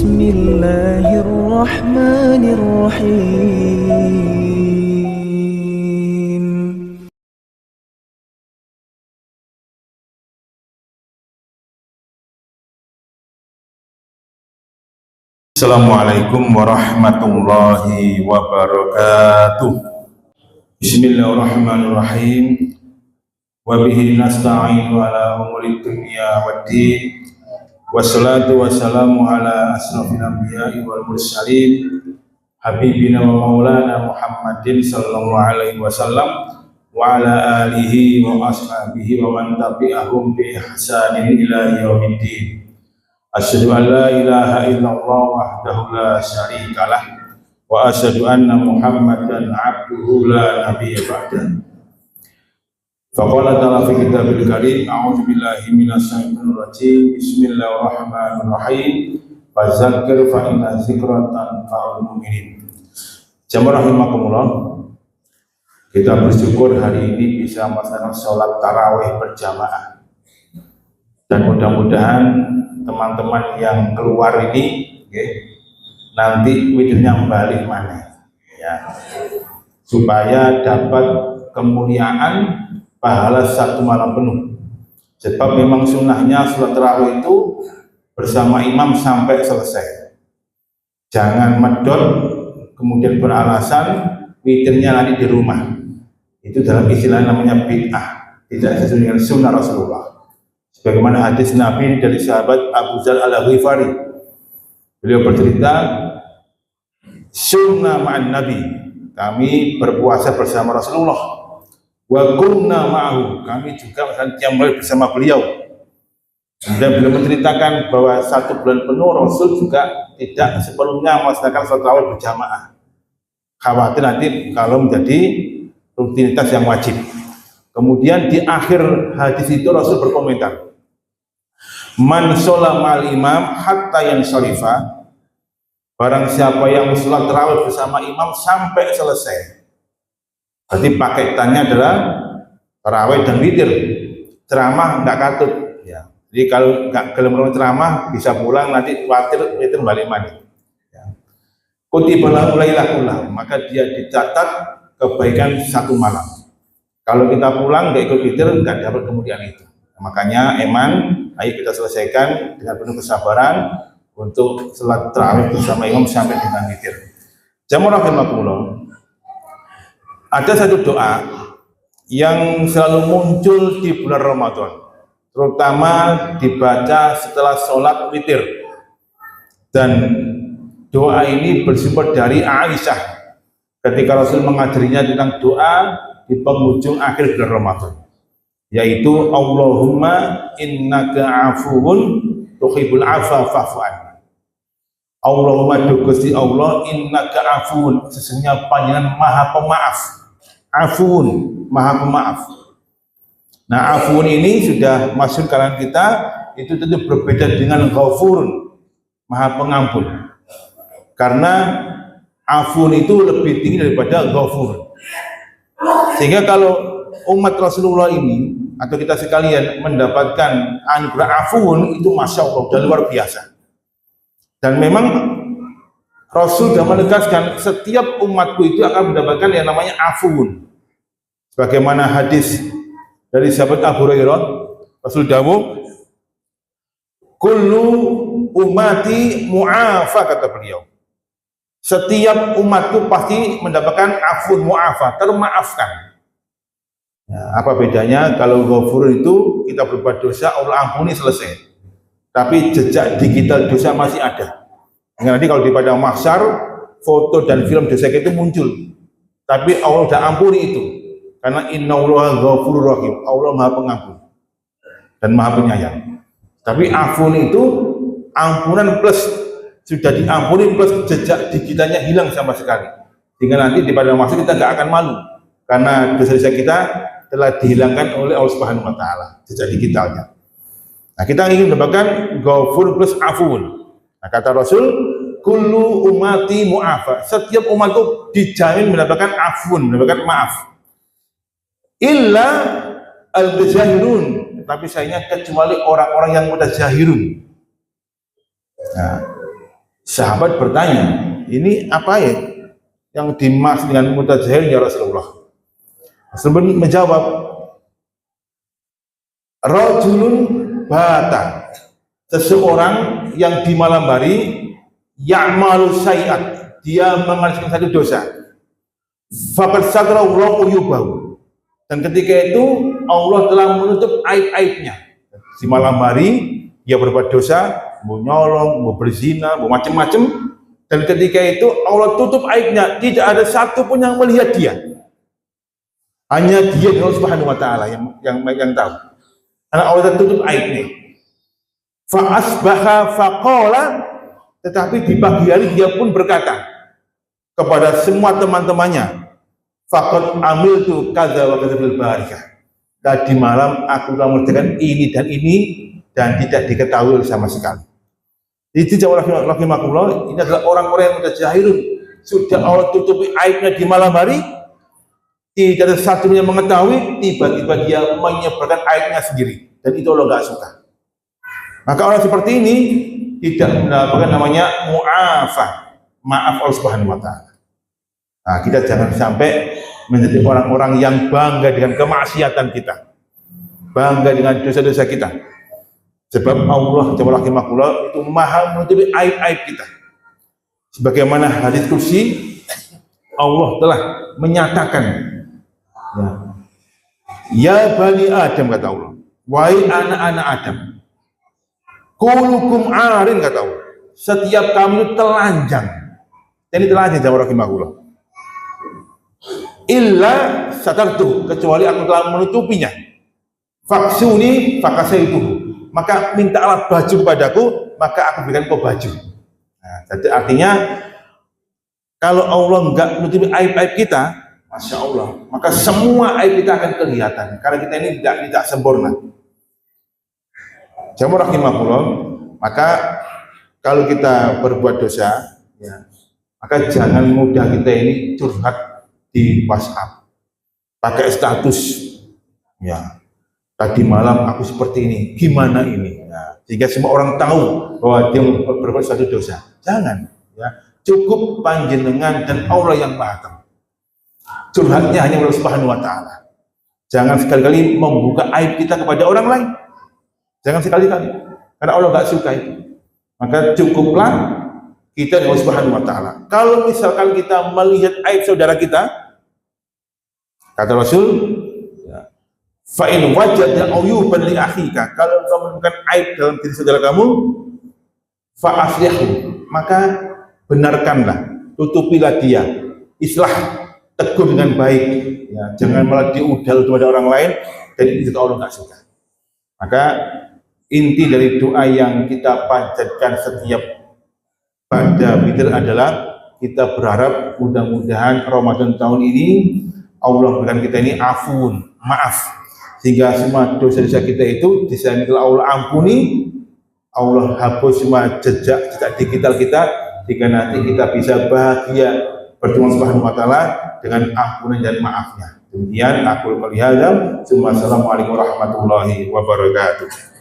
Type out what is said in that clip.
Bismillahirrahmanirrahim. Assalamualaikum warahmatullahi wabarakatuh. Bismillahirrahmanirrahim. Wa bihi nasta'inu ala umuri dunya waddin. Wassalatu wassalamu ala asrofil anbiya'i wal mursalin habibina wa maulana Muhammadin sallallahu alaihi wasallam wa ala alihi wa ashabihi wa man tabi'ahum bi ihsanin ila yaumiddin. Asyhadu an la ilaha illallah wahdahu la syarikalah wa asyhadu anna Muhammadan abduhu la nabiyya ba'dah. Faqala ta'ala fi kitabil karim, a'udzu billahi minasyaitonir rajim. Bismillahirrahmanirrahim. Fadzakir fa inna dzikra tanfa'ul mu'minin. Jamaah rahimakumullah. Kita bersyukur hari ini bisa melaksanakan sholat tarawih berjamaah. Dan mudah-mudahan teman-teman yang keluar ini nanti witirnya balik mana ya, supaya dapat kemuliaan pahala satu malam penuh. Sebab memang sunnahnya sholat tarawih itu bersama imam sampai selesai, jangan medot kemudian beralasan witirnya nanti di rumah. Itu dalam istilah namanya bid'ah, tidak sesuai dengan sunnah Rasulullah. Sebagaimana hadis Nabi dari sahabat Abu Dzar Al-Ghifari, beliau bercerita, sunnah ma'an Nabi, kami berpuasa bersama Rasulullah, wa kunna ma'ahu, kami juga qiyam bersama beliau. Kemudian beliau menceritakan bahwa 1 bulan penuh Rasul juga tidak sepenuhnya melaksanakan sholat tarawih berjamaah, khawatir nanti kalau menjadi rutinitas yang wajib. Kemudian di akhir hadis itu Rasul berkomentar, man sholat ma'al imam hatta yansharifa, barang siapa yang sholat tarawih bersama imam sampai selesai. Berarti paketannya adalah tarawih dan witir. Ceramah enggak katut ya. Jadi kalau enggak gelem ceramah bisa pulang, nanti witir balik mandi ya. Kutiba lahu lailatul, maka dia dicatat kebaikan 1 malam. Kalau kita pulang enggak ikut witir, enggak dapat kemudian itu. Makanya ayo kita selesaikan dengan penuh kesabaran untuk sholat tarawih bersama imam sampai dengan witir. Jamaah rahimakumullah. Ada satu doa yang selalu muncul di bulan Ramadan, terutama dibaca setelah sholat witir. Dan doa ini bersumber dari Aisyah ketika Rasul mengajarinya tentang doa di penghujung akhir bulan Ramadan, yaitu Allahumma innaka afuwun tuhibbul afwa fa'fu anni. Allahumma Gusti Allah, innaka afuwun, sesungguhnya panjenengan maha pemaaf. Afuun, maha pemaaf. Nah, afuun ini sudah masuk kalangan kita, itu tentu berbeda dengan ghafurun, maha pengampun. Karena afuun itu lebih tinggi daripada ghafur. Sehingga kalau umat Rasulullah ini atau kita sekalian mendapatkan anugerah afuun, itu masya Allah dan luar biasa. Dan memang Rasul sudah menegaskan setiap umatku itu akan mendapatkan yang namanya afuun. Sebagaimana hadis dari sahabat Abu Hurairah, Rasul dawuh, kullu ummati mu'afa, kata beliau. Setiap umatku pasti mendapatkan afuun, mu'afa, termaafkan. Ya, apa bedanya? Kalau ghafur itu kita berbuat dosa, Allah ampuni, selesai. Tapi jejak digital dosa masih ada. Nanti kalau di padang mahsyar, foto dan film dosa itu muncul, tapi Allah sudah ampuni itu, karena innallaha ghafurur rahim, Allah maha pengampun dan maha penyayang. Tapi afun itu ampunan plus sudah diampuni plus jejak digitalnya hilang sama sekali, sehingga nanti di padang mahsyar kita nggak akan malu karena dosa-dosa kita telah dihilangkan oleh Allah Subhanahu wa taala, jejak digitalnya. Nah, kita ingin mendapatkan ghafur plus afun. Nah, kata Rasul, kullu ummati mu'afa, setiap umatku dijamin mendapatkan afun, mendapatkan maaf. Illa al-mutazahirun, tapi sayangnya kecuali orang-orang yang mutazahirun. Nah, Sahabat bertanya, ini apa ya yang dimaksud dengan mutajahil ya Rasulullah? Rasulullah menjawab, rajulun bata, seseorang yang di malam hari ya'malu syai'at, dia mengerjakan satu dosa, faqad satara Allahu yubahu, dan ketika itu Allah telah menutup aib-aibnya. Di malam hari dia berbuat dosa, mau nyolong, mau berzina, mau macam-macam, dan ketika itu Allah tutup aibnya, tidak ada satu pun yang melihat dia, hanya dia Allah Subhanahu wa taala yang tahu. Karena Allah tutup aibnya. Fa asbaha faqala, tetapi di pagi hari dia pun berkata kepada semua teman-temannya, faqad amiltu kadza wa kadza bil barikah. Tadi malam aku telah mengerjakan ini dan ini dan tidak diketahui sama sekali. Itu jawab rahimahullah, ini adalah orang-orang yang mutajahilun, sudah Allah tutupi aibnya di malam hari, tidak ada satu yang mengetahui, tiba-tiba dia menyebarkan aibnya sendiri, dan itu Allah nggak suka. Maka orang seperti ini tidak mendapatkan namanya mu'afah, maaf Allah Subhanahu wa taala. Nah, kita jangan sampai menjadi orang-orang yang bangga dengan kemaksiatan kita, bangga dengan dosa-dosa kita. Sebab Allah Subhanahu itu maha menutupi aib-aib kita. Sebagaimana hadis kursi, Allah telah menyatakan, ya bani Adam, kata Allah, wahai anak-anak Adam, kulukum arin, kata Allah, setiap kamu telanjang. Ini telanjang, jawab rahimahullah. Illa satartuh, kecuali aku telah menutupinya. Faksuni fakasaituhu, maka mintalah baju kepadaku, maka aku berikan kau baju. Nah, jadi artinya kalau Allah enggak menutupi aib-aib kita, masya Allah, maka semua aib kita akan kelihatan, karena kita ini tidak sempurna. Jamaah rahimahullah, maka kalau kita berbuat dosa, ya, maka jangan mudah kita ini curhat di WhatsApp, pakai status, ya, tadi malam aku seperti ini, gimana ini, ya, sehingga semua orang tahu bahwa dia berbuat suatu dosa. Jangan, ya, cukup panjenengan dan Allah yang maha tahu. Curhatnya hanya Allah Subhanahu wa taala. Jangan sekali-kali membuka aib kita kepada orang lain. Jangan sekali-kali, karena Allah nggak suka itu. Maka cukuplah kita dengan Allah Subhanahu wa taala. Kalau misalkan kita melihat aib saudara kita, kata Rasul, fa in wajada uyuban li akhika, kalau kamu menemukan aib dalam diri saudara kamu, fa aslihu, maka benarkanlah, tutupilah dia, islah, tegur dengan baik, ya, jangan malah diudal kepada orang lain, dan itu Allah nggak suka. Maka inti dari doa yang kita panjatkan setiap pada witir adalah kita berharap mudah-mudahan Ramadan tahun ini Allah berikan kita ini afun, maaf, sehingga semua dosa-dosa kita itu disayangkan Allah ampuni, Allah hapus semua jejak digital kita, sehingga nanti kita bisa bahagia bertemu Subhanahu wa taala dengan ampunan dan maafnya. Demikian aku qouli hadza, assalamualaikum warahmatullahi wabarakatuh.